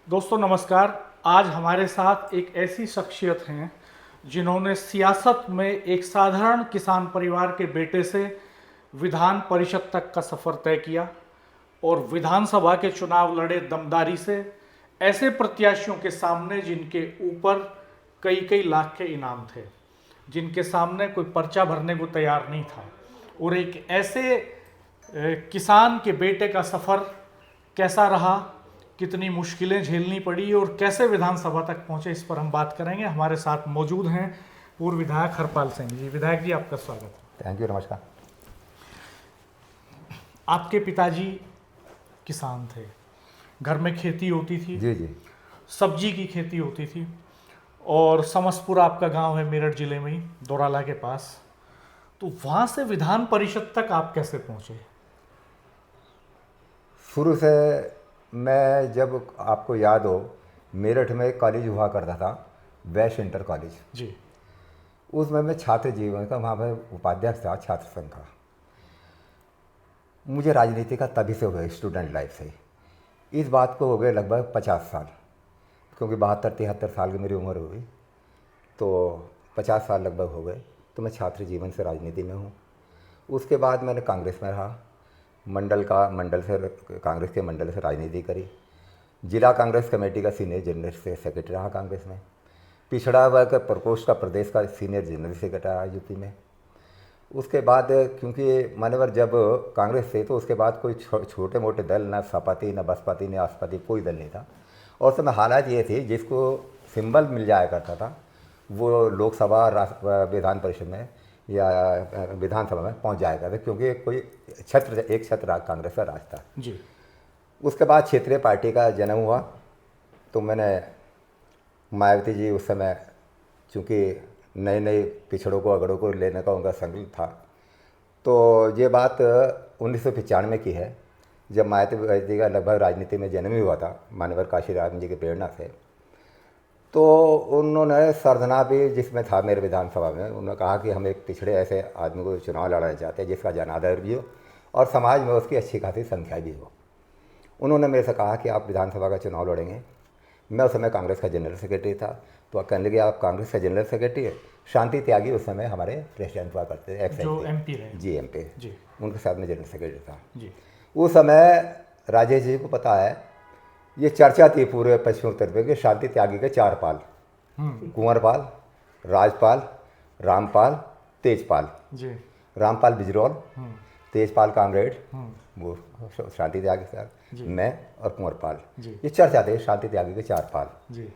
दोस्तों नमस्कार। आज हमारे साथ एक ऐसी शख्सियत हैं जिन्होंने सियासत में एक साधारण किसान परिवार के बेटे से विधान परिषद तक का सफ़र तय किया और विधानसभा के चुनाव लड़े दमदारी से, ऐसे प्रत्याशियों के सामने जिनके ऊपर कई कई लाख के इनाम थे, जिनके सामने कोई पर्चा भरने को तैयार नहीं था। और एक ऐसे किसान के बेटे का सफ़र कैसा रहा, कितनी मुश्किलें झेलनी पड़ी और कैसे विधानसभा तक पहुंचे, इस पर हम बात करेंगे। हमारे साथ मौजूद हैं पूर्व विधायक हरपाल सिंह जी। विधायक जी, आपका स्वागत है। थैंक यू, नमस्कार। आपके पिताजी किसान थे, घर में खेती होती थी, जी जी। सब्जी की खेती होती थी, और समसपुर आपका गांव है मेरठ जिले में ही, दोराला के पास। तो वहाँ से विधान परिषद तक आप कैसे पहुँचे? शुरू से मैं, जब आपको याद हो, मेरठ में एक कॉलेज हुआ करता था, वेस्ट इंटर कॉलेज जी। उसमें मैं छात्र जीवन का वहाँ पर उपाध्यक्ष था, छात्र संघ का। मुझे राजनीति का तभी से हुआ, स्टूडेंट लाइफ से। इस बात को हो गए लगभग 50 साल, क्योंकि 72-73 साल की मेरी उम्र हुई, तो 50 साल लगभग हो गए। तो मैं छात्र जीवन से राजनीति में हूँ। उसके बाद मैंने कांग्रेस में रहा, कांग्रेस के मंडल से राजनीति करी। जिला कांग्रेस कमेटी का सीनियर जनरल सेक्रेटरी रहा कांग्रेस में। पिछड़ा वर्ग प्रकोष्ठ का प्रदेश का सीनियर जनरल सेक्रेटरी रहा यूपी में। उसके बाद क्योंकि मान्यवर जब कांग्रेस से, तो उसके बाद कोई छोटे मोटे दल, ना सपाती, ना बसपाती, ना आसपाती, कोई दल नहीं था। और समय हालात ये थे, जिसको सिंबल मिल जाया करता था वो लोकसभा, विधान परिषद में या विधानसभा में पहुंच जाया करता, क्योंकि कोई एक छत्र कांग्रेस का राज था जी। उसके बाद क्षेत्रीय पार्टी का जन्म हुआ। तो मैंने मायावती जी उस समय, चूँकि नए नए पिछड़ों को अगड़ों को लेने का उनका संकल्प था, तो ये बात 1995 की है, जब मायावती जी का लगभग राजनीति में जन्म ही हुआ था, मान्यवर काशीराम जी की प्रेरणा से। तो उन्होंने सरधना भी, जिसमें था मेरे विधानसभा में, उन्होंने कहा कि हम एक पिछड़े ऐसे आदमी को चुनाव लड़ाना चाहते हैं जिसका जनाधार भी हो और समाज में उसकी अच्छी खासी संख्या भी हो। उन्होंने मेरे से कहा कि आप विधानसभा का चुनाव लड़ेंगे। मैं उस समय कांग्रेस का जनरल सेक्रेटरी था, तो कहने लगे आप कांग्रेस का जनरल सेक्रेटरी है। शांति त्यागी उस समय हमारे प्रेसिडेंट हुआ करते थे, जो एमपी रहे। जी, एमपी जी। उनके साथ में जनरल सेक्रेटरी था जी। उस समय। राजेश जी को पता है, ये चर्चा थी पूरे पश्चिम उत्तर प्रदेश के शांति त्यागी के 4 पाल, कुंवरपाल, राजपाल, रामपाल, तेजपाल। जी। रामपाल बिजरौल, तेजपाल कामरेड, वो शांति त्यागी सर, मैं और कुंवरपाल, ये चर्चा थे शांति त्यागी के 4 पाल। जी।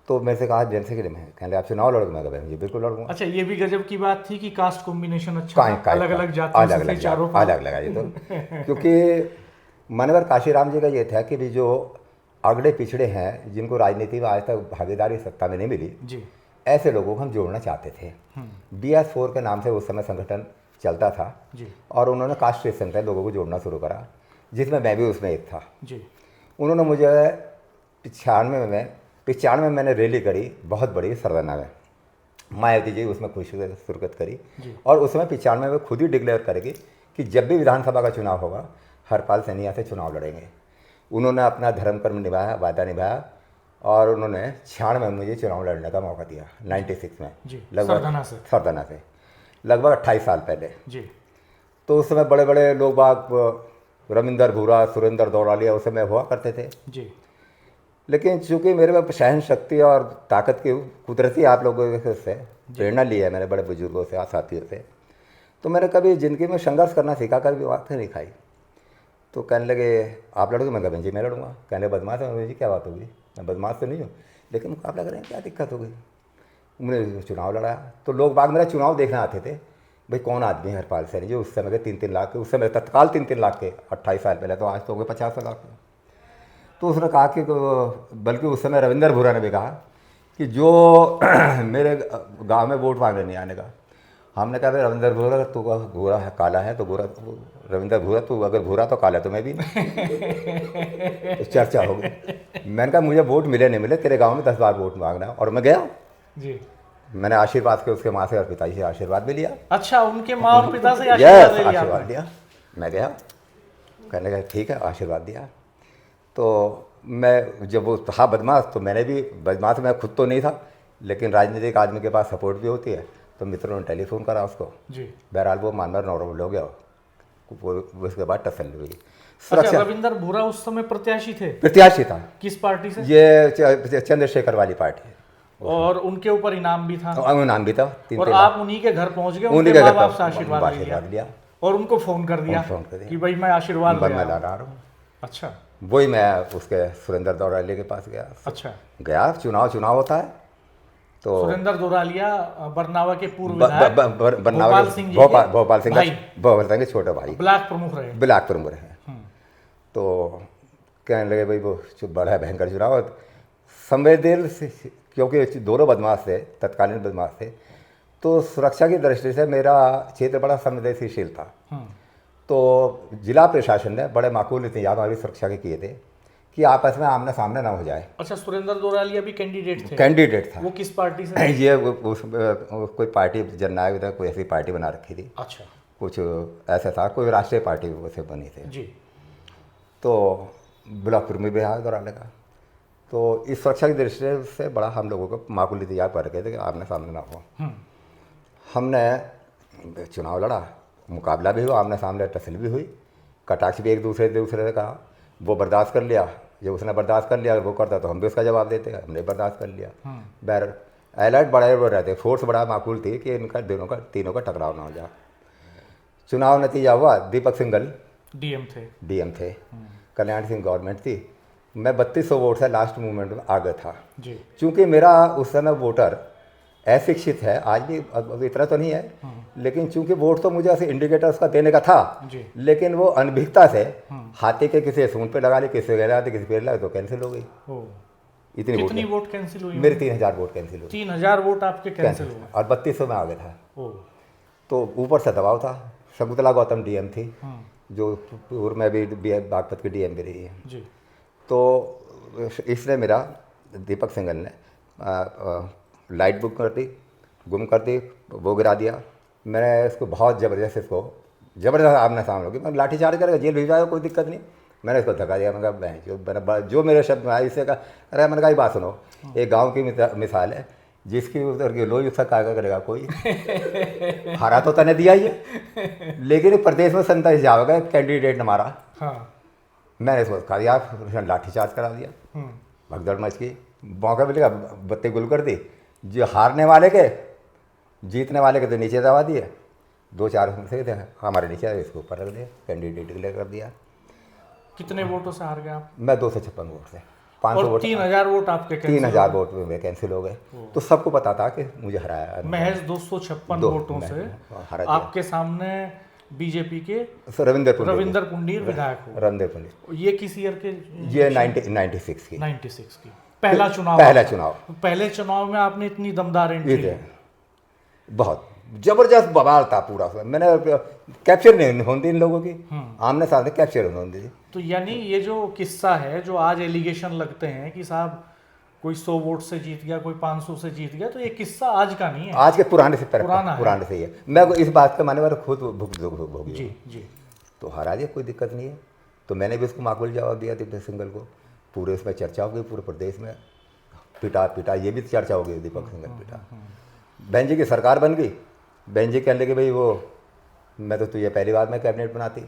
तो मेरे से कहा जनरल सेक्रेटरी में, कहने आप चुनाव लड़ोगे? मैं कहा जी बिल्कुल लड़ूंगा। अच्छा, ये भी गजब की बात थी कि कास्ट कॉम्बिनेशन अच्छा था, अलग अलग जातियों से थे चारों पाल। अलग लगा ये तो क्योंकि मानवर काशीराम जी का ये था कि भी जो अगड़े पिछड़े हैं, जिनको राजनीति में आज तक भागीदारी सत्ता में नहीं मिली जी, ऐसे लोगों को हम जोड़ना चाहते थे। BS4 के नाम से उस समय संगठन चलता था जी, और उन्होंने कास्ट रेशन से लोगों को जोड़ना शुरू करा, जिसमें मैं भी उसमें एक था जी। उन्होंने मुझे 95 में मैंने रैली करी, बहुत बड़ी, सरदाना में। मायावती जी उसमें खुशी से शिरकत करी और उसमें 95 में खुद ही डिक्लेयर करेगी कि जब भी विधानसभा का चुनाव होगा हरपाल सैनिया से चुनाव लड़ेंगे। उन्होंने अपना धर्म कर्म निभाया, वादा निभाया और उन्होंने 96 में मुझे चुनाव लड़ने का मौका दिया, 96 में, लगभग सरदाना से लगभग 28 साल पहले जी। तो उस समय बड़े बड़े लोग बाग, रविंदर भूरा, सुरेंद्र दौड़ालिया उस समय हुआ करते थे जी। लेकिन चूंकि मेरे में सहन शक्ति और ताकत की कुदरती आप लोगों से प्रेरणा ली है, मेरे बड़े बुजुर्गों से, साथियों से, तो मैंने कभी ज़िंदगी में संघर्ष करना सीखा, कभी बात नहीं खाई। तो कहने लगे आप लड़ोगे? मैं कहा जी मैं लड़ूंगा। कहने बदमाश है? जी क्या बात होगी, मैं बदमाश तो नहीं हूँ, लेकिन मुकाबला करें, क्या दिक्कत हो गई। उन्होंने चुनाव लड़ा तो लोग बाग मेरा चुनाव देखना आते थे, भाई कौन आदमी है हरपाल सैनी जो उस समय के 3-3 लाख के, उस समय तत्काल 3-3 लाख के, 28 साल पहले, तो आज तो हो गए 50 लाख के। तो उसने कहा कि, बल्कि उस समय रविंदर भूरा ने भी कहा कि जो मेरे गांव में वोट मांगने नहीं आने का। हमने कहा भाई रविंदर भूरा, तू भूरा है, काला है तो भूरा, रविंदर भूरा तू अगर भूरा तो काला तो मैं भी नहीं। तो चर्चा हो गई। मैंने कहा मुझे वोट मिले नहीं मिले, तेरे गांव में 10 बार वोट मांगना, और मैं गया जी। मैंने आशीर्वाद के उसके माँ से और पिताजी से आशीर्वाद भी लिया। अच्छा, उनके माँ और पिता से आशीर्वाद लिया। मैं गया, कहने का ठीक है, आशीर्वाद दिया। तो मैं जब वो था बदमाश तो मैंने भी बदमाश, मैं खुद तो नहीं था, लेकिन राजनीतिक आदमी के पास सपोर्ट भी होती है, तो मित्रों ने टेलीफोन करा उसको जी। बहरहाल वो मानवर नॉर्मल हो गया, वो उसके बाद तसल्ली हुई। अच्छा, रविंदर बोरा उस समय प्रत्याशी थे? प्रत्याशी था। किस पार्टी से? ये चंद्रशेखर वाली पार्टी। और उनके ऊपर इनाम भी था? नाम भी था। और आप उन्हीं के घर पहुंच गए, उन्हीं उनके के माँ घर बाप से आशीर्वाद ले लिया लिया और उनको फोन कर दिया कि भाई मैं आशीर्वाद ले मैं ला आया रहा हूँ। अच्छा। वही मैं उसके सुरेंद्र दौरालिया के पास गया। अच्छा, गया, चुनाव होता है तो सुरेंद्र दौरालिया बरनावा के पूर्व भोपाल सिंह के छोटे भाई, ब्लॉक प्रमुख रहे। ब्लॉक प्रमुख रहे। तो कहने लगे भाई वो बड़ा है भयंकर चुनाव, संवेदनशील से, क्योंकि दोनों बदमाश थे, तत्कालीन बदमाश थे, तो सुरक्षा की दृष्टि से मेरा क्षेत्र बड़ा संवेदनशील था। तो जिला प्रशासन ने बड़े माकूल इंतजाम हमारी सुरक्षा के किए थे कि आपस में आमने सामने ना हो जाए। अच्छा, सुरेंद्र दौरालिया भी कैंडिडेट थे? कैंडिडेट था। वो किस पार्टी से? ये कोई पार्टी, जननायक था, कोई ऐसी पार्टी बना रखी थी। अच्छा, कुछ ऐसा था, कोई राष्ट्रीय पार्टी से बनी थी जी। तो ब्लॉक में भी आया दौराने का, तो इस सुरक्षा की दृष्टि से बड़ा हम लोगों को माकूल इंतजाम कर रखे थे कि आमने सामने ना हो। हमने चुनाव लड़ा, मुकाबला भी हुआ, आमने सामने टसल भी हुई, कटाक्ष भी एक दूसरे से कहा, वो बर्दाश्त कर लिया। जब उसने बर्दाश्त कर लिया, वो करता तो हम भी उसका जवाब देते, हमने बर्दाश्त कर लिया। बहर अलर्ट बड़े रहते, फोर्स बड़ा माकूल थी कि इनका तीनों का टकराव ना हो जाए। चुनाव नतीजा हुआ, दीपक सिंघल डीएम थे, कल्याण सिंह गवर्नमेंट थी। मैं 3200 वोट से लास्ट मूवमेंट में आगे था जी। चूँकि मेरा उस समय वोटर अशिक्षित है, आज भी अब इतना तो नहीं है, लेकिन चूंकि वोट तो मुझे ऐसे इंडिकेटर उसका देने का था, लेकिन वो अनभिज्ञता से हाथी के किसी सूंड पे लगा ली, किसी लगा दी, किसी पेड़ लगा, तो कैंसिल हो गई। कितनी वोट कैंसिल हुई? मेरे 3000 वोट कैंसिल हुई। 3000 वोट आपके कैंसिल हुए और 3200 में आ गया था। तो ऊपर से दबाव था। शकुंतला गौतम डीएम थी, जो पूर्व में भी बागपत की डीएम भी रही है जी। तो इसने मेरा दीपक सिंघल ने लाइट बुक कर दी, गुम कर दी, वो गिरा दिया। मैंने इसको बहुत ज़बरदस्त आमने सामने होगी, मैं लाठीचार्ज करेगा, जेल भिजवाएगा, कोई दिक्कत नहीं। मैंने इसको धक्का दिया, मैंने कहा जो मेरे शब्द में आया इससे कहा, अरे मैंने कहा बात सुनो, एक गांव की मिसाल है, जिसकी उधर की लोग उसका क्या करेगा कोई हरा तो तने दिया ही है, लेकिन प्रदेश में संता जाओगे कैंडिडेट ने मारा। मैंने इसको कहा यार, लाठीचार्ज करा दिया, भगदड़ मच गई, मौका मिलेगा बत्ती गुल कर दी, जो हारने वाले के जीतने वाले के तो नीचे दबा दिए, 2-4 से थे हमारे नीचे, इसको ऊपर रख दिया, कैंडिडेट डिक्लेयर कर दिया। कितने वोटों से हार गए आप? मैं 256 वोट से, 500 वोट, 3000 वोट आपके 3000 वोट में कैंसिल हो गए। तो सबको पता था कि मुझे हराया। महज 256 वोटों से आपके सामने बीजेपी के रविंदर पुंडीर विधायक हो। रविंदर पुंडीर, ये किस ईयर के? ये 96 की पहला चुनाव। पहले चुनाव में आपने इतनी दमदार एंट्री, बहुत जबरदस्त बवाल था पूरा। मैंने कैप्चर नहीं होने दी इन लोगों की, आमने सामने कैप्चर होने दी। तो यानी ये जो किस्सा है, जो आज एलिगेशन लगते हैं कि साहब कोई 100 वोट से जीत गया, कोई 500 से जीत गया, तो ये किस्सा आज का नहीं है, आज के पुराने से ही है। मैं इस बात का माने वाला खुद भुगत जी। तो हरा दिया, कोई दिक्कत नहीं है। तो मैंने भी उसको माकूल जवाब दिया दीपक सिंघल को। पूरे इसमें चर्चा हो गई, पूरे प्रदेश में पिटा, ये भी चर्चा हो गई, दीपक सिंघल पिटा। बहन जी की सरकार बन गई। बहन जी कहने लगे भाई वो मैं तो तुझे पहली बार मैं कैबिनेट बनाती।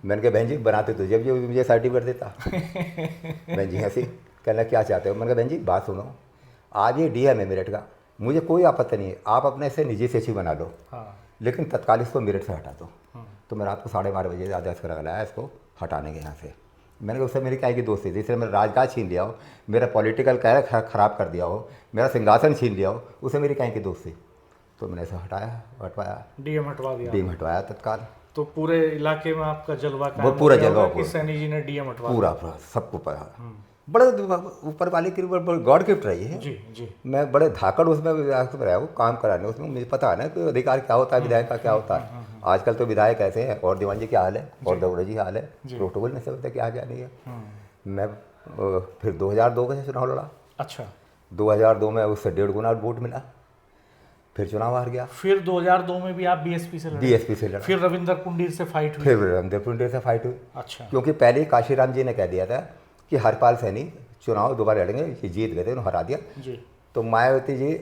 मैंने कहा बहन जी बनाते तुझे भी मुझे सर्टिफिकेट देता। बहन जी हंसी, कहना क्या चाहते हो? मैंने कहा बहन जी बात सुनो, आज ये डीएम है मेरठ का, मुझे कोई आपत्ति नहीं है, आप अपने से निजी सेची बना लो, लेकिन तत्काल इसको मेरठ से हटा दो। तो मैं रात को 12:30 बजे आदेश करा लाया इसको हटाने के यहाँ से। मैंने कहा उससे मेरी क्या की दोस्ती थी, इसलिए मेरा राजगाज छीन लिया हो, मेरा पॉलिटिकल कैरियर खराब कर दिया हो, मेरा सिंहासन छीन लिया हो, उसे मेरी क्या की दोस्ती। तो मैंने इसे हटवाया, डीएम हटवाया तत्काल। तो पूरे इलाके में आपका जलवा वो पूरा जलवा कि सैनी जी ने डीएम हटवा पूरा सबको पता। बड़े ऊपर वाले की गॉड गिफ्ट रही है जी। मैं बड़े धाकड़ उसमें रहा हूँ काम कराने, उसमें मुझे पता है ना कि अधिकार क्या होता है, विधायक का क्या होता है। आजकल तो विधायक ऐसे हैं, और दीवान जी क्या हाल है, और दौड़े जी हाल है, प्रोटोकॉल में से क्या क्या नहीं है। मैं फिर 2002 में चुनाव लड़ा। अच्छा, 2002 में उससे 1.5 गुना वोट मिला, फिर चुनाव हार गया। फिर 2002 में भी आप बीएसपी से लड़ा? फिर रविंदर पुंडीर से फाइट हुई? फिर रविंदर पुंडीर से फाइट हुई। अच्छा, क्योंकि पहले ही काशीराम जी ने कह दिया था कि हरपाल सैनी चुनाव दोबारा लड़ेंगे, ये जीत गए थे, उन्होंने हरा दिया। जी। तो मायावती जी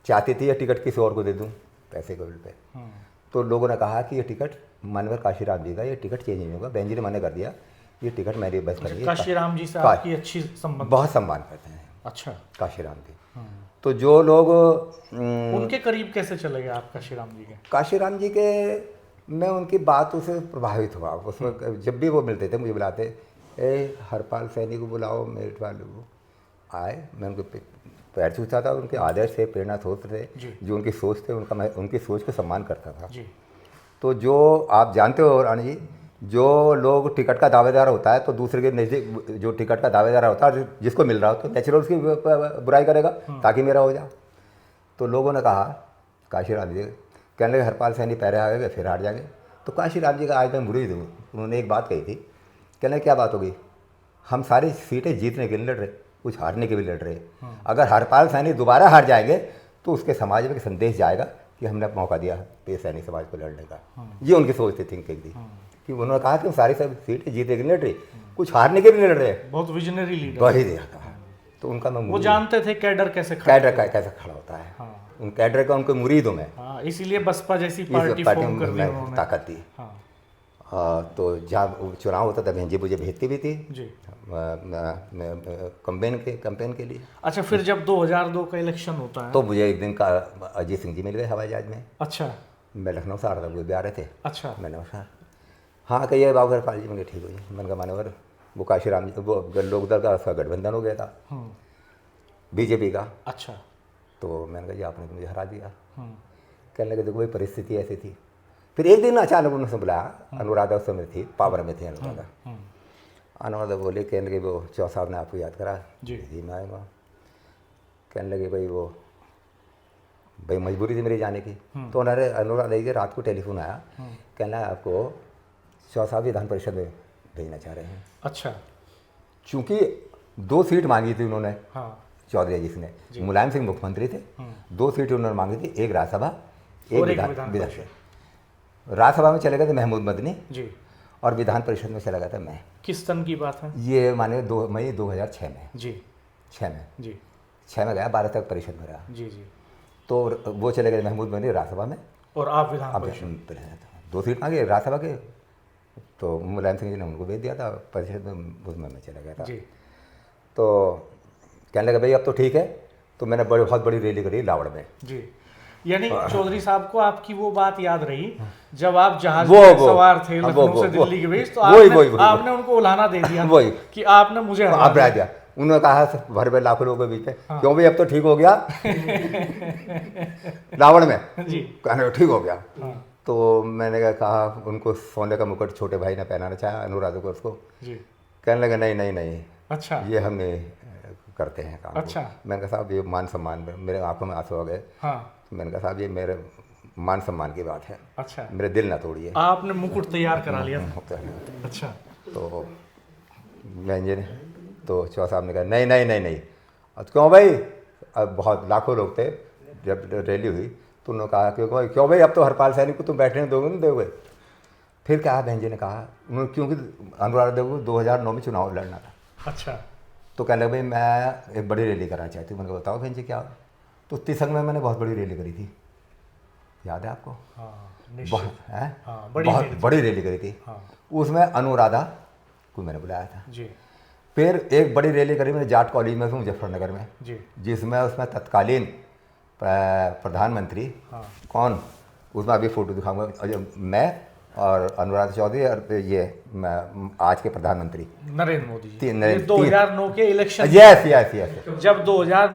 चाहती थी ये टिकट किसी और को दे दूँ पैसे के बिल पे। तो लोगों ने कहा कि ये टिकट मानवर काशीराम जी का, ये टिकट चेंज नहीं होगा। बहन जी ने मना कर दिया, ये टिकट मेरी बस कर दी। काशीराम जी से आपकी अच्छी संबंध? बहुत सम्मान करते हैं। अच्छा। काशीराम जी। तो जो लोग उनके करीब कैसे चले गए आप काशीराम जी के? काशीराम जी के, मैं उनकी बातों से प्रभावित हुआ। उसमें जब भी वो मिलते थे मुझे बुलाते, ए हरपाल सैनी को बुलाओ, मेरठ वाले को आए। मैं उनके पैर छूता था, उनके आदर्श थे, प्रेरणा स्रोत थे, जो उनकी सोच थे, उनका मैं उनकी सोच को सम्मान करता था। जी। तो जो आप जानते हो रानी जी, जो लोग टिकट का दावेदार होता है तो दूसरे के नज़दीक जो टिकट का दावेदार होता है जिसको मिल रहा हो तो नेचुरल उसकी बुराई करेगा ताकि मेरा हो जाए। तो लोगों ने कहा काशीराम जी कहने लगे हरपाल सैनी पहले आ गए फिर हार जाएंगे। तो काशीराम जी का आज मैं मुरीद हूँ, उन्होंने एक बात कही थी, कहने क्या बात होगी, हम सारी सीटें जीतने के लिए लड़ रहे, कुछ हारने के भी लड़ रहे। अगर हरपाल सैनी दोबारा हार जाएंगे तो उसके समाज में संदेश जाएगा कि हमने मौका दिया है सैनी समाज को लड़ने का। ये उनकी सोच थी, थिंकिंग थी कि उन्होंने कहा कि हम सारी सब सीटें जीतने के लिए लड़ रहे, कुछ हारने के लिए लड़ रहे। बहुत विजनरी लीडर वही दिया था। तो उनका मैं वो जानते थे कैडर कैसे कैसे खड़ा होता है। उन कैडर का उनको मुरीद हूँ मैं। इसीलिए बसपा जैसी पार्टी फॉर्म कर दी उन्होंने, ताकत दी। तो जहाँ चुनाव होता था बहन जी मुझे भेजती भी थी जी कैंपेन के लिए। अच्छा, फिर जब 2002 का इलेक्शन होता है तो मुझे एक दिन का अजीत सिंह जी मिल गए हवाई जहाज में। अच्छा। मैं लखनऊ से आ रहा था, वो भी आ रहे थे। अच्छा। मैंने कहा हाँ कहिए बाबू हरपाल जी, मैंने ठीक हो जी। मैंने कहा मानवर वो काशीराम जी वो लोकदल का उसका गठबंधन हो गया था बीजेपी का। अच्छा। तो मैंने कहा जी आपने तो मुझे हरा दिया। कहने लगे देखो भाई परिस्थिति ऐसी थी। फिर एक दिन अचानक उन्होंने बुलाया, अनुराधा उस समय थी, पावर में थी अनुराधा। अनुराधा बोले, कहने लगे वो चौ साहब ने आपको याद करा जी मैं आऊँगा। कहने लगे भाई मजबूरी थी मेरी जाने की। तो उन्होंने अनुराधा जी रात को टेलीफोन आया, कहना है आपको चौ साहब विधान परिषद में भेजना चाह रहे हैं। अच्छा। चूँकि 2 सीट मांगी थी उन्होंने, चौधरी जी ने, मुलायम सिंह मुख्यमंत्री थे, 2 सीट उन्होंने मांगी थी, एक राज्यसभा एक विधान परिषद। राज्यसभा में चले गए थे महमूद मदनी जी, और विधान परिषद में चला गया था मैं। किस सन की बात है ये? माने 2 मई 2006 में जी। 6 में जी 6 में गया, 12 तक परिषद में रहा जी जी। तो वो चले गए महमूद मदनी राज्यसभा में, और आप विधान परिषद। 2 सीट मांगे राज्यसभा के, तो मुलायम सिंह जी ने उनको भेज दिया था परिषद में, उसमें मैं चला गया था जी। तो कहने लगा भाई अब तो ठीक है। तो मैंने बहुत बड़ी रैली करी लावड़ में जी। यानी चौधरी साहब को आपकी वो बात याद रही जब आप जहाज में सवार थे लखनऊ से दिल्ली के बीच, तो आपने उनको उलाहना दे दिया कि आपने मुझे हरा दिया। उन्होंने कहा भर भर लाखों लोगों के बीच में, क्यों भाई अब तो ठीक हो गया लावड़ में जी, कहने ठीक हो गया। तो मैंने कहा उनको सोने का मुकुट छोटे भाई ने पहनाना चाहा अनुराधा को उसको जी। कहने लगे नहीं अच्छा ये हम नहीं करते हैं काम। अच्छा। मैंने कहा साहब ये मान सम्मान, मेरे आंखों में आंसू आ गए। मैंने कहा साहब ये मेरे मान सम्मान की बात है। अच्छा। मेरे दिल ना तोड़िए। आपने मुकुट तैयार करा लिया? अच्छा। तो मैंने तो चौहा साहब ने कहा नहीं अब क्यों भाई, अब बहुत लाखों लोग थे जब रैली हुई, तो उन्होंने कहा क्यों भाई अब तो हरपाल सैनी को तुम बैठने दोगे नहीं दोगे। फिर कहा बहन जी ने कहा उन्होंने, क्योंकि अनुराधा देव को 2009 में चुनाव लड़ना था। अच्छा। तो कहने लगे भाई मैं एक बड़ी रैली करना चाहती हूँ। मैंने कहा बताओ बहन जी क्या। तो तिसंग में मैंने बहुत बड़ी रैली करी थी, याद है आपको? बहुत बड़ी रैली करी थी। उसमें अनुराधा को मैंने बुलाया था जी। फिर एक बड़ी रैली करी मैंने जाट कॉलेज में मुजफ्फरनगर में जी, जिसमें उसमें तत्कालीन प्रधानमंत्री कौन, उसमें अभी फोटो दिखाऊंगा, मैं और अनुराधा चौधरी और ये आज के प्रधानमंत्री नरेंद्र मोदी जी। 2009 के इलेक्शन, यस, जब 2000